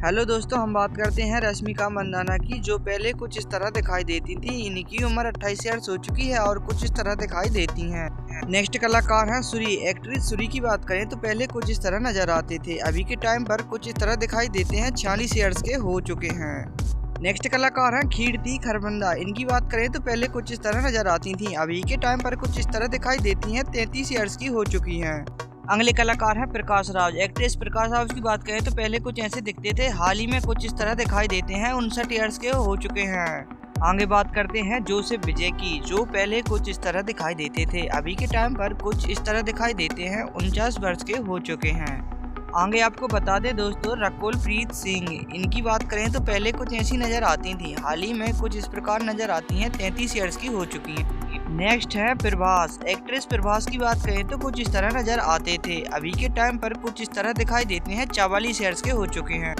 Hello दोस्तों, हम बात करते हैं रश्मिका मंदाना की, जो पहले कुछ इस तरह दिखाई देती थी। इनकी उम्र 28 ईयर्स हो चुकी है और कुछ इस तरह दिखाई देती हैं। नेक्स्ट कलाकार हैं सूरी। एक्ट्रेस सूरी की बात करें तो पहले कुछ इस तरह नजर आते थे, अभी के टाइम पर कुछ इस तरह दिखाई देते हैं। 46 ईयर्स के हो चुके हैं। नेक्स्ट कलाकार हैं कीर्ति खरबंदा। इनकी बात करें तो पहले कुछ इस तरह नजर आती थी, अभी के टाइम पर कुछ इस तरह दिखाई देती हैं। 33 ईयर्स की हो चुकी हैं। अगले कलाकार हैं प्रकाश राज। एक्ट्रेस प्रकाश राज की बात करें तो पहले कुछ ऐसे दिखते थे, हाल ही में कुछ इस तरह दिखाई देते हैं। 59 ईयर्स के हो चुके हैं। आगे बात करते हैं जोसेफ विजय की, जो पहले कुछ इस तरह दिखाई देते थे, अभी के टाइम पर कुछ इस तरह दिखाई देते हैं। 49 वर्ष के हो चुके हैं। आगे आपको बता दें दोस्तों, रकुल प्रीत सिंह। इनकी बात करें तो पहले कुछ ऐसी नजर आती थी, हाल ही में कुछ इस प्रकार नजर आती हैं। 33 ईयर्स की हो चुकी हैं। नेक्स्ट है प्रभास। एक्ट्रेस प्रभास की बात करें तो कुछ इस तरह नजर आते थे, अभी के टाइम पर कुछ इस तरह दिखाई देते हैं। 44 ईयर्स के हो चुके हैं।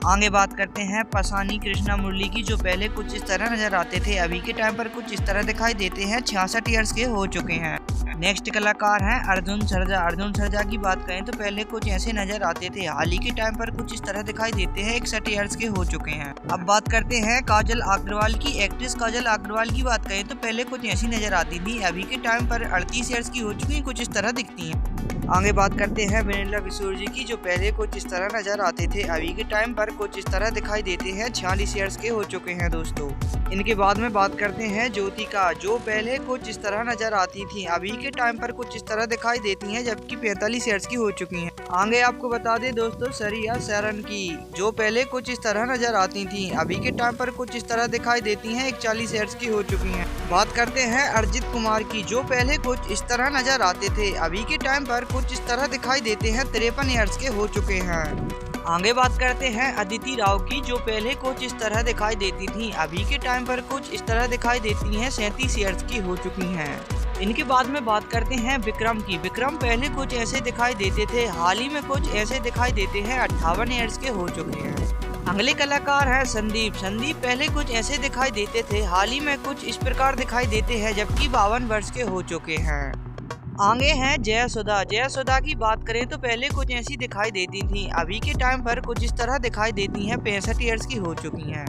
आगे बात करते हैं पसानी कृष्णा मुरली की, जो पहले कुछ इस तरह नजर आते थे, अभी के टाइम पर कुछ इस तरह दिखाई देते हैं। 66 ईयर्स के हो चुके हैं। नेक्स्ट कलाकार हैं अर्जुन सरजा। अर्जुन सरजा की बात करें तो पहले कुछ ऐसे नजर आते थे, हाल ही के टाइम पर कुछ इस तरह दिखाई देते हैं। 61 ईयर्स के हो चुके हैं। अब बात करते हैं काजल अग्रवाल की। एक्ट्रेस काजल अग्रवाल की बात करें तो पहले कुछ ऐसी नजर आती थी, अभी के टाइम पर 38 ईयर्स की हो चुकी, कुछ इस तरह दिखती हैं। आगे बात करते हैं वेनिला किशोर जी की, जो पहले कुछ इस तरह नजर आते थे, अभी के टाइम पर कुछ इस तरह दिखाई देते हैं। 46 ईयर्स के हो चुके हैं दोस्तों। इनके बाद में बात करते हैं ज्योतिका, जो पहले कुछ इस तरह नजर आती थी, अभी के टाइम पर कुछ इस तरह दिखाई देती हैं, जबकि 45 ईयर्स की हो चुकी हैं। आगे आपको बता दें दोस्तों सरिया शरण की, जो पहले कुछ इस तरह नजर आती थी, अभी के टाइम पर कुछ इस तरह दिखाई देती हैं। 41 ईयर्स की हो चुकी हैं। बात करते हैं अर्जित कुमार की, जो पहले कुछ इस तरह नजर आते थे, अभी के टाइम पर कुछ इस तरह दिखाई देते हैं। 53 ईयर्स के हो चुके हैं। आगे बात करते हैं अदिति राव की, जो पहले कुछ इस तरह दिखाई देती थी, अभी के टाइम पर कुछ इस तरह दिखाई देती हैं। 37 ईयर्स की हो चुकी हैं। इनके बाद में बात करते हैं विक्रम की। विक्रम पहले कुछ ऐसे दिखाई देते थे, हाल ही में कुछ ऐसे दिखाई देते हैं। 58 ईयर्स के हो चुके हैं। अगले कलाकार है संदीप। संदीप पहले कुछ ऐसे दिखाई देते थे, हाल ही में कुछ इस प्रकार दिखाई देते हैं, जबकि 52 वर्ष के हो चुके हैं। आगे हैं जयसुधा। जयसुधा की बात करें तो पहले कुछ ऐसी दिखाई देती थी, अभी के टाइम पर कुछ इस तरह दिखाई देती हैं। 65 ईयर्स की हो चुकी हैं।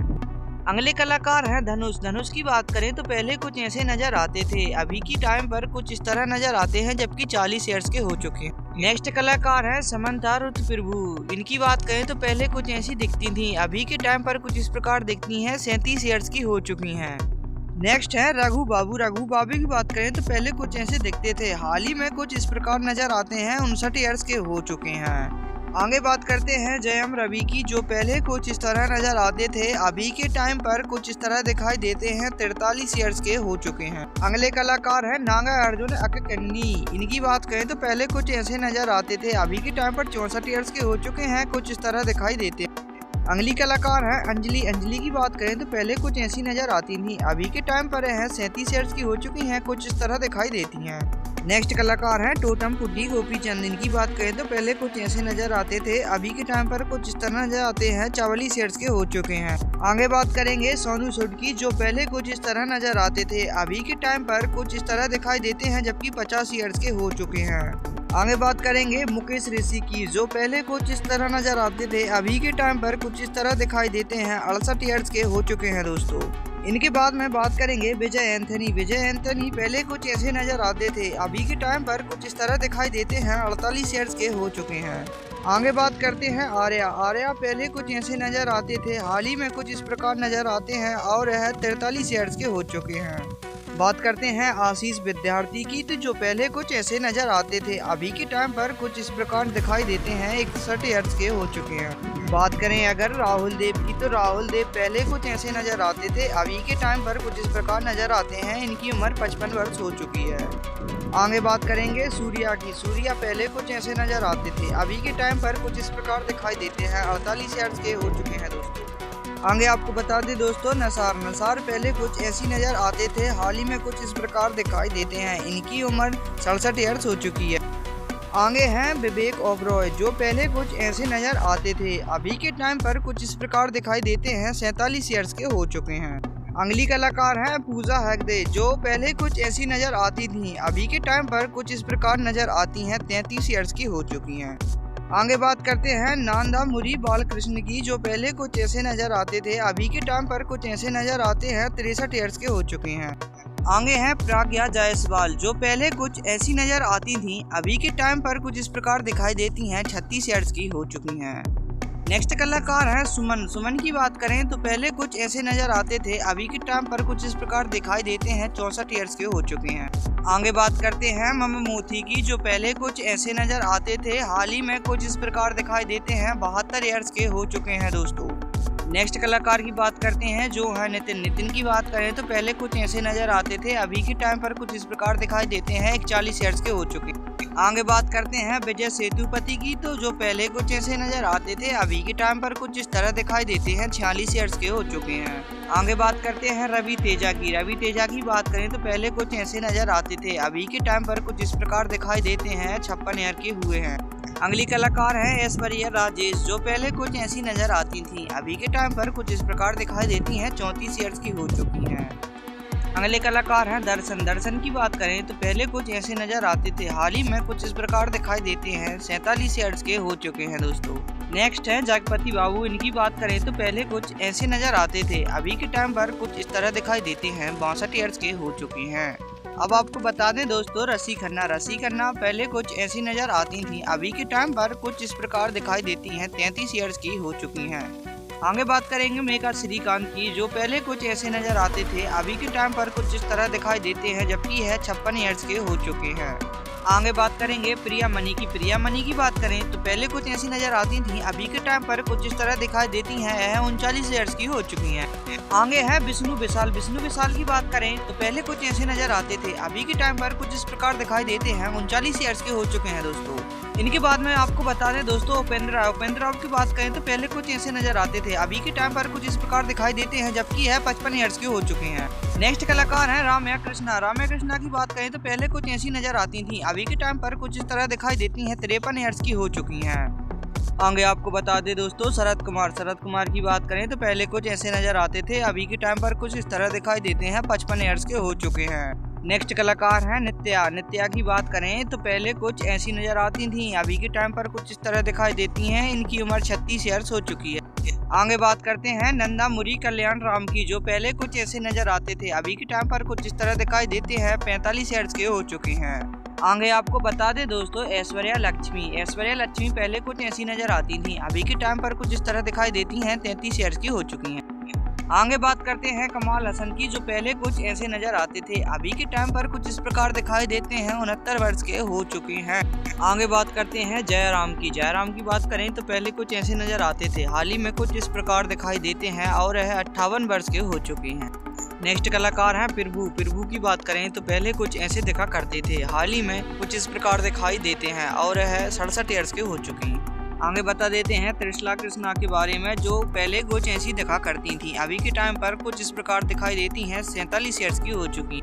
अगले कलाकार हैं धनुष। धनुष की बात करें तो पहले कुछ ऐसे नजर आते थे, अभी की टाइम पर कुछ इस तरह नजर आते हैं, जबकि 40 ईयर्स के हो चुके हैं। नेक्स्ट कलाकार हैं समंथा रुत प्रभु। इनकी बात करें तो पहले कुछ ऐसी दिखती थी, अभी के टाइम पर कुछ इस प्रकार दिखती हैं। 37 ईयर्स की हो चुकी हैं। नेक्स्ट है रघु बाबू। रघु बाबू की बात करें तो पहले कुछ ऐसे दिखते थे, हाल ही में कुछ इस प्रकार नजर आते हैं। 59 ईयर्स के हो चुके हैं। आगे बात करते हैं जयम रवि की, जो पहले कुछ इस तरह नजर आते थे, अभी के टाइम पर कुछ इस तरह दिखाई देते हैं। 43 ईयर्स के हो चुके हैं। अगले कलाकार है नागा अर्जुन अक्कन्नी। इनकी बात करें तो पहले कुछ ऐसे नजर आते थे, अभी के टाइम पर 64 ईयर्स के हो चुके हैं। कुछ इस तरह दिखाई देते हैं। अगली कलाकार है अंजलि। अंजलि की बात करें तो पहले कुछ ऐसी नजर आती थी, अभी के टाइम पर है 37 ईयर्स की हो चुकी हैं। कुछ इस तरह दिखाई देती हैं। नेक्स्ट कलाकार है टोटम पुड्डी गोपीचंद। इनकी बात करें तो पहले कुछ ऐसे नजर आते थे, अभी के टाइम पर कुछ इस तरह नजर आते हैं। 44 ईयर्स के हो चुके हैं। आगे बात करेंगे सोनू सूद की, जो पहले कुछ इस तरह नजर आते थे, अभी के टाइम पर कुछ इस तरह दिखाई देते हैं, जबकि 50 ईयर्स के हो चुके हैं। आगे बात करेंगे मुकेश ऋषि की, जो पहले कुछ इस तरह नजर आते थे, अभी के टाइम पर कुछ इस तरह दिखाई देते हैं। 68 ईयर्स के हो चुके हैं दोस्तों। इनके बाद में बात करेंगे विजय एंथनी। विजय एंथनी पहले कुछ ऐसे नजर आते थे, अभी के टाइम पर कुछ इस तरह दिखाई देते हैं। 48 ईयर्स के हो चुके हैं। आगे बात करते हैं आर्या। आर्या पहले कुछ ऐसे नजर आते थे, हाल ही में कुछ इस प्रकार नजर आते हैं और यह 43 ईयर्स के हो चुके हैं। बात करते हैं आशीष विद्यार्थी की, तो जो पहले कुछ ऐसे नजर आते थे, अभी के टाइम पर कुछ इस प्रकार दिखाई देते हैं। 61 ईयर्स के हो चुके हैं। बात करें अगर राहुल देव की, तो राहुल देव पहले कुछ ऐसे नजर आते थे, अभी के टाइम पर कुछ इस प्रकार नजर आते हैं। इनकी उम्र 55 वर्ष हो चुकी है। आगे बात करेंगे सूर्या की। सूर्या पहले कुछ ऐसे नजर आते थे, अभी के टाइम पर कुछ इस प्रकार दिखाई देते हैं। 48 ईयर्स के हो चुके हैं दोस्तों। आगे आपको बता दें दोस्तों नसार। नसार पहले कुछ ऐसी नजर आते थे, हाल ही में कुछ इस प्रकार दिखाई देते हैं। इनकी उम्र 67 ईयर्स हो चुकी है। आगे हैं विवेक ओबरॉय, जो पहले कुछ ऐसे नजर आते थे, अभी के टाइम पर कुछ इस प्रकार दिखाई देते हैं। 47 ईयर्स के हो चुके हैं। अगली कलाकार हैं पूजा हेगड़े, जो पहले कुछ ऐसी नजर आती थी, अभी के टाइम पर कुछ इस प्रकार नजर आती हैं। 33 ईयर्स की हो चुकी हैं। आगे बात करते हैं नंदामुरी बालकृष्ण की, जो पहले कुछ ऐसे नजर आते थे, अभी के टाइम पर कुछ ऐसे नजर आते हैं 63 ईयर्स के हो चुके हैं। आगे हैं प्रज्ञा जायसवाल, जो पहले कुछ ऐसी नजर आती थी, अभी के टाइम पर कुछ इस प्रकार दिखाई देती हैं 36 ईयर्स की हो चुकी हैं। नेक्स्ट कलाकार है सुमन। सुमन की बात करें तो पहले कुछ ऐसे नजर आते थे, अभी के टाइम पर कुछ इस प्रकार दिखाई देते हैं 64 ईयर्स के हो चुके हैं। आगे बात करते हैं मममूथी की, जो पहले कुछ ऐसे नजर आते थे, हाल ही में कुछ इस प्रकार दिखाई देते हैं 72 ईयर्स के हो चुके हैं दोस्तों। नेक्स्ट कलाकार की बात करते हैं जो है नितिन। नितिन की बात करें तो पहले कुछ ऐसे नजर आते थे, अभी के टाइम पर कुछ इस प्रकार दिखाई देते हैं 41 ईयर्स के हो चुके हैं। आगे बात करते हैं विजय सेतुपति की, तो जो पहले कुछ ऐसे नजर आते थे, अभी के टाइम पर कुछ इस तरह दिखाई देते हैं 46 ईयर्स के हो चुके हैं। आगे बात करते हैं रवि तेजा की। रवि तेजा की बात करें तो पहले कुछ ऐसे नजर आते थे, अभी के टाइम पर कुछ इस प्रकार दिखाई देते हैं 56 ईयर के हुए हैं। अगली कलाकार है ऐश्वर्या राजेश, जो पहले कुछ ऐसी नजर आती थी, अभी के टाइम पर कुछ इस प्रकार दिखाई देती हैं 34 ईयर्स की हो चुकी हैं। अगले कलाकार हैं दर्शन। दर्शन की बात करें तो पहले कुछ ऐसे नजर आते थे, हाल ही में कुछ इस प्रकार दिखाई देते हैं 47 ईयर्स के हो चुके हैं दोस्तों। नेक्स्ट है जगपति बाबू। इनकी बात करें तो पहले कुछ ऐसे नजर आते थे, अभी के टाइम पर कुछ इस तरह दिखाई देते हैं 62 ईयर्स के हो चुके हैं। अब आपको बता दें दोस्तों रसी खन्ना। रसी खन्ना पहले कुछ ऐसी नजर आती थी, अभी के टाइम पर कुछ इस प्रकार दिखाई देती हैं 33 ईयर्स की हो चुकी हैं। आगे बात करेंगे मेघा श्रीकांत की, जो पहले कुछ ऐसे नजर आते थे, अभी के टाइम पर कुछ इस तरह दिखाई देते हैं, जबकि यह 56 ईयर्स के हो चुके हैं। आगे बात करेंगे प्रिया मनी की। प्रिया मनी की बात करें तो पहले कुछ ऐसी नजर आती थी, अभी के टाइम पर कुछ इस तरह दिखाई देती हैं, यह 39 ईयर्स की हो चुकी हैं। आगे है विष्णु विशाल। विष्णु विशाल की बात करें तो पहले कुछ ऐसे नजर आते थे, अभी के टाइम पर कुछ इस प्रकार दिखाई देते हैं 39 ईयर्स के हो चुके हैं दोस्तों। इनके बाद में आपको बता दें दोस्तों उपेंद्र राव। उपेंद्र राव की बात करें तो पहले कुछ ऐसे नजर आते थे, अभी के टाइम पर कुछ इस प्रकार दिखाई देते हैं, जबकि यह 55 ईयर्स के हो चुके हैं। नेक्स्ट कलाकार है राम्या कृष्णा। राम्या कृष्णा की बात करें तो पहले कुछ ऐसी नजर आती थी, अभी के टाइम पर कुछ इस तरह दिखाई देती हैं 53 ईयर्स की हो चुकी हैं। आगे आपको बता दें दोस्तों शरद कुमार। शरद कुमार की बात करें तो पहले कुछ ऐसे नजर आते थे, अभी के टाइम पर कुछ इस तरह दिखाई देते हैं 55 ईयर्स के हो चुके हैं। नेक्स्ट कलाकार है नित्या। नित्या की बात करें तो पहले कुछ ऐसी नजर आती थी, अभी के टाइम पर कुछ इस तरह दिखाई देती हैं, इनकी उम्र 36 ईयर्स हो चुकी है। आगे बात करते हैं नंदामुरी कल्याण राम की, जो पहले कुछ ऐसे नजर आते थे, अभी के टाइम पर कुछ इस तरह दिखाई देते हैं 45 ईयर्स के हो चुके हैं। आगे आपको बता दें दोस्तों ऐश्वर्या लक्ष्मी। ऐश्वर्या लक्ष्मी पहले कुछ ऐसी नजर आती थी, अभी के टाइम पर कुछ इस तरह दिखाई देती हैं 33 ईयर्स की हो चुकी हैं। आगे बात करते हैं कमाल हसन की, जो पहले कुछ ऐसे नजर आते थे, अभी के टाइम पर कुछ इस प्रकार दिखाई देते हैं 69 वर्ष के हो चुके हैं। आगे बात करते हैं जयराम की। जयराम की बात करें तो पहले कुछ ऐसे नजर आते थे, हाल ही में कुछ इस प्रकार दिखाई देते हैं और यह 58 वर्ष के हो चुके हैं। नेक्स्ट कलाकार हैं प्रभु। प्रभु की बात करें तो पहले कुछ ऐसे दिखा करते थे, हाल ही में कुछ इस प्रकार दिखाई देते हैं और यह 67 ईयर्स के हो चुके हैं। आगे बता देते हैं त्रिशला कृष्णा के बारे में, जो पहले कुछ ऐसी दिखा करती थी, अभी के टाइम पर कुछ इस प्रकार दिखाई देती हैं 47 ईयर्स की हो चुकी।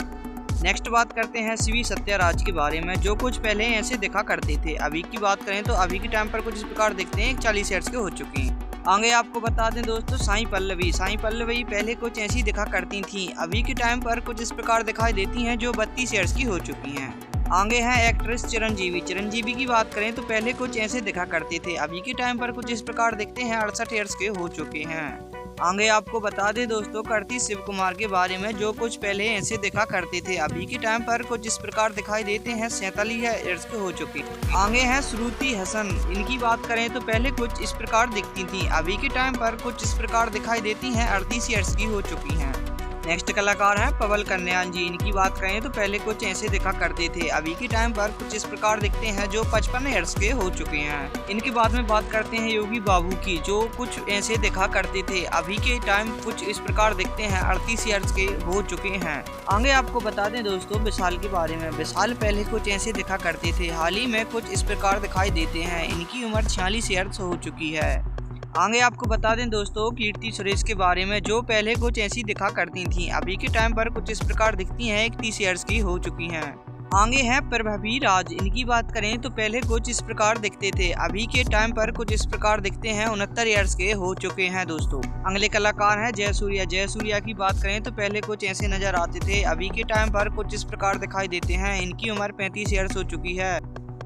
नेक्स्ट बात करते हैं श्री सत्यराज के बारे में, जो कुछ पहले ऐसे दिखा करते थे, अभी की बात करें तो अभी के टाइम पर कुछ इस प्रकार दिखते हैं 41 ईयर्स के हो चुके हैं। आगे आपको बता दें दोस्तों साई पल्लवी। साई पल्लवी पहले कुछ ऐसी दिखा करती थी, अभी के टाइम पर कुछ इस प्रकार दिखाई देती हैं, जो 32 ईयर्स की हो चुकी हैं। आगे है एक्ट्रेस चिरंजीवी। चिरंजीवी की बात करें तो पहले कुछ ऐसे दिखा करते थे, अभी के टाइम पर कुछ इस प्रकार दिखते हैं 68 ईयर्स के हो चुके हैं। आगे आपको बता दें दोस्तों कीर्ति शिव कुमार के बारे में, जो कुछ पहले ऐसे दिखा करते थे, अभी के टाइम पर कुछ इस प्रकार दिखाई देते हैं 47 ईयर्स के हो चुके। आगे है श्रुति हसन। इनकी बात करें तो पहले कुछ इस प्रकार दिखती थी, अभी के टाइम पर कुछ इस प्रकार दिखाई देती हैं 38 ईयर्स की हो चुकी हैं। नेक्स्ट कलाकार है पवन कल्याण जी। इनकी बात करें तो पहले कुछ ऐसे दिखा करते थे, अभी के टाइम पर कुछ इस प्रकार दिखते हैं, जो 55 ईयर्स के हो चुके हैं। इनके बाद में बात करते हैं योगी बाबू की, जो कुछ ऐसे दिखा करते थे, अभी के टाइम कुछ इस प्रकार दिखते हैं 38 ईयर्स के हो चुके हैं। आगे आपको बता दें दोस्तों विशाल के बारे में। विशाल पहले कुछ ऐसे दिखा करते थे, हाल ही में कुछ इस प्रकार दिखाई देते हैं, इनकी उम्र 46 ईयर्स हो चुकी है। आगे आपको बता दें दोस्तों कीर्ति सुरेश के बारे में, जो पहले कुछ ऐसी दिखा करती थी, अभी के टाइम पर कुछ इस प्रकार दिखती हैं 31 ईयर्स की हो चुकी हैं। आगे है प्रभावी राज। इनकी बात करें तो पहले कुछ इस प्रकार दिखते थे, अभी के टाइम पर कुछ इस प्रकार दिखते हैं 69 ईयर्स के हो चुके हैं दोस्तों। अगले कलाकार है जयसूर्या। जयसूर्या की बात करें तो पहले कुछ ऐसे नजर आते थे, अभी के टाइम पर कुछ इस प्रकार दिखाई देते हैं, इनकी उम्र 35 ईयर्स हो चुकी है।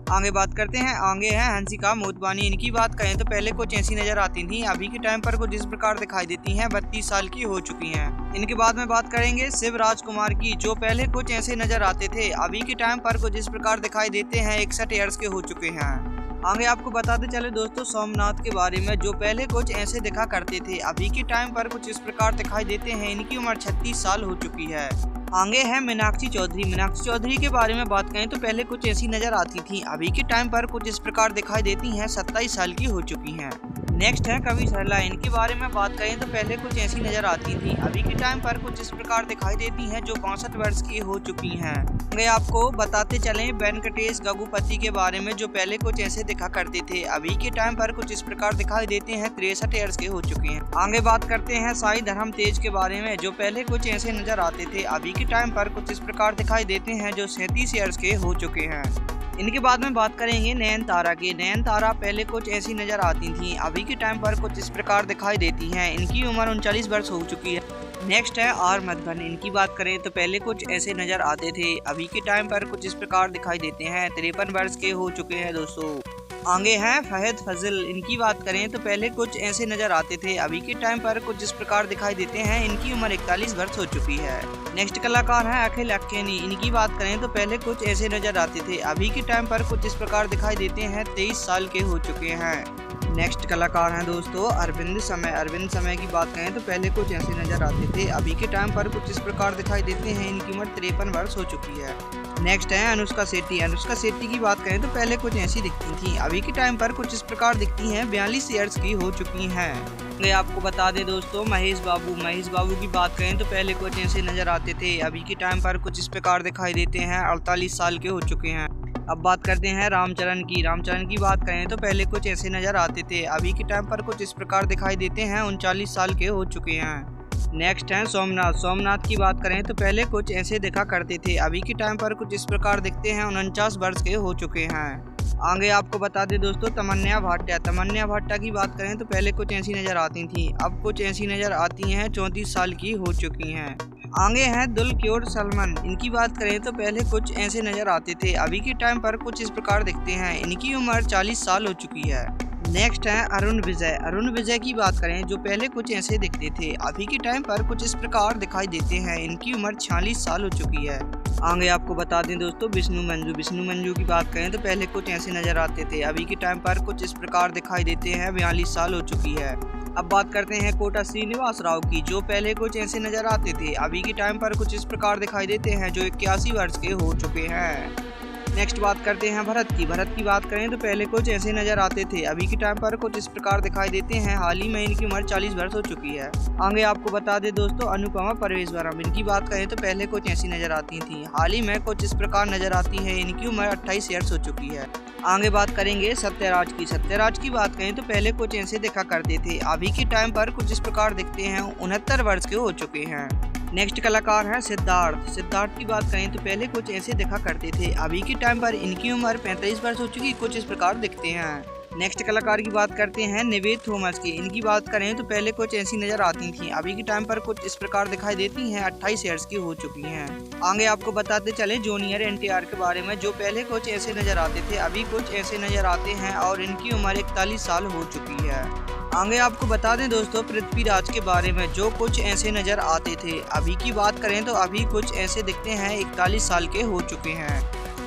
आगे बात करते हैं, आगे है हंसिका मोटवानी। इनकी बात करें तो पहले कुछ ऐसी नजर आती थी, अभी के टाइम पर कुछ इस प्रकार दिखाई देती हैं, 32 साल की हो चुकी हैं। इनके बाद में बात करेंगे शिवराज कुमार की, जो पहले कुछ ऐसे नजर आते थे, अभी के टाइम पर कुछ इस प्रकार दिखाई देते हैं, 61 ईयर्स के हो चुके हैं। आगे आपको बताते चले दोस्तों सोमनाथ के बारे में, जो पहले कुछ ऐसे दिखा करते थे, अभी के टाइम पर कुछ इस प्रकार दिखाई देते हैं, इनकी उम्र 36 साल हो चुकी है। आगे है मीनाक्षी चौधरी। मीनाक्षी चौधरी के बारे में बात करें तो पहले कुछ ऐसी नजर आती थी, अभी के टाइम पर कुछ इस प्रकार दिखाई देती हैं, 27 साल की हो चुकी हैं। नेक्स्ट है कवि सरला। इनके बारे में बात करें तो पहले कुछ ऐसी नजर आती थी, अभी के टाइम पर कुछ इस प्रकार दिखाई देती हैं, जो 62 वर्ष की हो चुकी हैं। आगे आपको बताते चलें वेंकटेश गगुपति के बारे में, जो पहले कुछ ऐसे दिखा करते थे, अभी के टाइम पर कुछ इस प्रकार दिखाई देते हैं, 63 ईयर्स के हो चुके हैं। आगे बात करते हैं साई धर्म तेज के बारे में, जो पहले कुछ ऐसे नजर आते थे, अभी के टाइम पर कुछ इस प्रकार दिखाई देते हैं, जो 37 ईयर्स के हो चुके हैं। इनके बाद में बात करेंगे नयनतारा की। नयनतारा पहले कुछ ऐसी नजर आती थी, अभी के टाइम पर कुछ इस प्रकार दिखाई देती हैं, इनकी उम्र 39 वर्ष हो चुकी है। नेक्स्ट है आर मधुबन। इनकी बात करें तो पहले कुछ ऐसे नजर आते थे, अभी के टाइम पर कुछ इस प्रकार दिखाई देते हैं, 53 वर्ष के हो चुके हैं दोस्तों। आगे हैं फहद फजल। इनकी बात करें तो पहले कुछ ऐसे नजर आते थे, अभी के टाइम पर कुछ इस प्रकार दिखाई देते हैं, इनकी उम्र 41 वर्ष हो चुकी है। नेक्स्ट कलाकार है अखिल अक्केनी। इनकी बात करें तो पहले कुछ ऐसे नजर आते थे, अभी के टाइम पर कुछ इस प्रकार दिखाई देते हैं, 23 साल के हो चुके हैं। नेक्स्ट कलाकार हैं दोस्तों अरविंद समय। अरविंद समय की बात करें तो पहले कुछ ऐसे नजर आते थे, अभी के टाइम पर कुछ इस प्रकार दिखाई देते हैं, इनकी उम्र 53 वर्ष हो चुकी है। नेक्स्ट है अनुष्का शेट्टी। अनुष्का शेट्टी की बात करें तो पहले कुछ ऐसी दिखती थी, अभी के टाइम पर कुछ इस प्रकार दिखती हैं, 42 ईयर्स की हो चुकी हैं। मैं आपको बता दें दोस्तों महेश बाबू। महेश बाबू की बात करें तो पहले कुछ ऐसे नजर आते थे, अभी के टाइम पर कुछ इस प्रकार दिखाई देते हैं, 48 साल के हो चुके हैं। अब बात करते हैं रामचरण की। रामचरण की बात करें तो पहले कुछ ऐसे नजर आते थे, अभी के टाइम पर कुछ इस प्रकार दिखाई देते हैं, 39 साल के हो चुके हैं। नेक्स्ट है सोमनाथ। सोमनाथ की बात करें तो पहले कुछ ऐसे दिखा करते थे, अभी के टाइम पर कुछ इस प्रकार दिखते हैं, 49 वर्ष के हो चुके हैं। आगे आपको बता दें दोस्तों तमन्या भाटिया। तमन्या भाटिया की बात करें तो पहले कुछ ऐसी नजर आती थी, अब कुछ ऐसी नजर आती हैं, 34 साल की हो चुकी हैं। आगे हैं दुलक्योर सलमान। इनकी बात करें तो पहले कुछ ऐसे नजर आते थे, अभी के टाइम पर कुछ इस प्रकार दिखते हैं, इनकी उम्र 40 साल हो चुकी है। नेक्स्ट है अरुण विजय। अरुण विजय की बात करें जो पहले कुछ ऐसे दिखते थे, अभी के टाइम पर कुछ इस प्रकार दिखाई देते हैं, इनकी उम्र 46 साल हो चुकी है। आगे आपको बता दें दोस्तों विष्णु मंजू। विष्णु मंजू की बात करें तो पहले कुछ ऐसे नजर आते थे, अभी के टाइम पर कुछ इस प्रकार दिखाई देते हैं, 42 साल हो चुकी है। अब बात करते हैं कोटा श्रीनिवास राव की, जो पहले कुछ ऐसे नजर आते थे, अभी के टाइम पर कुछ इस प्रकार दिखाई देते हैं, जो 81 वर्ष के हो चुके हैं। नेक्स्ट बात करते हैं भरत की। भरत की बात करें तो पहले कुछ ऐसे नजर आते थे, अभी के टाइम पर कुछ इस प्रकार दिखाई देते हैं, हाल ही में इनकी उम्र 40 वर्ष हो चुकी है। आगे आपको बता दें दोस्तों अनुपमा परमेश्वरम। इनकी बात करें तो पहले कुछ ऐसी नजर आती थी, हाल ही में कुछ इस प्रकार नजर आती है, इनकी उम्र 28 ईयर्स हो चुकी है। आगे बात करेंगे सत्यराज की। सत्यराज की बात करें तो पहले कुछ ऐसे दिखा करते थे, अभी के टाइम पर कुछ इस प्रकार दिखते हैं, 69 वर्ष के हो चुके हैं। नेक्स्ट कलाकार है सिद्धार्थ। सिद्धार्थ की बात करें तो पहले कुछ ऐसे दिखा करते थे, अभी के टाइम पर इनकी उम्र 35 वर्ष हो चुकी, कुछ इस प्रकार दिखते हैं। नेक्स्ट कलाकार की बात करते हैं निवेद थॉमस की। इनकी बात करें तो पहले कुछ ऐसी नजर आती थी, अभी के टाइम पर कुछ इस प्रकार दिखाई देती हैं, 28 ईयर्स की हो चुकी हैं। आगे आपको बताते चले जूनियर एनटीआर के बारे में, जो पहले कुछ ऐसे नजर आते थे, अभी कुछ ऐसे नजर आते हैं और इनकी उम्र 41 साल हो चुकी है। आगे आपको बता दें दोस्तों पृथ्वीराज के बारे में, जो कुछ ऐसे नजर आते थे, अभी की बात करें तो अभी कुछ ऐसे दिखते हैं, 41 साल के हो चुके हैं।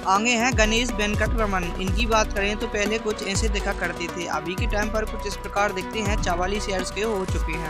आगे हैं गणेश वेंकटरमन। इनकी बात करें तो पहले कुछ ऐसे दिखा करते थे, अभी के टाइम पर कुछ इस प्रकार दिखते हैं, 44 ईयर्स के हो चुके हैं।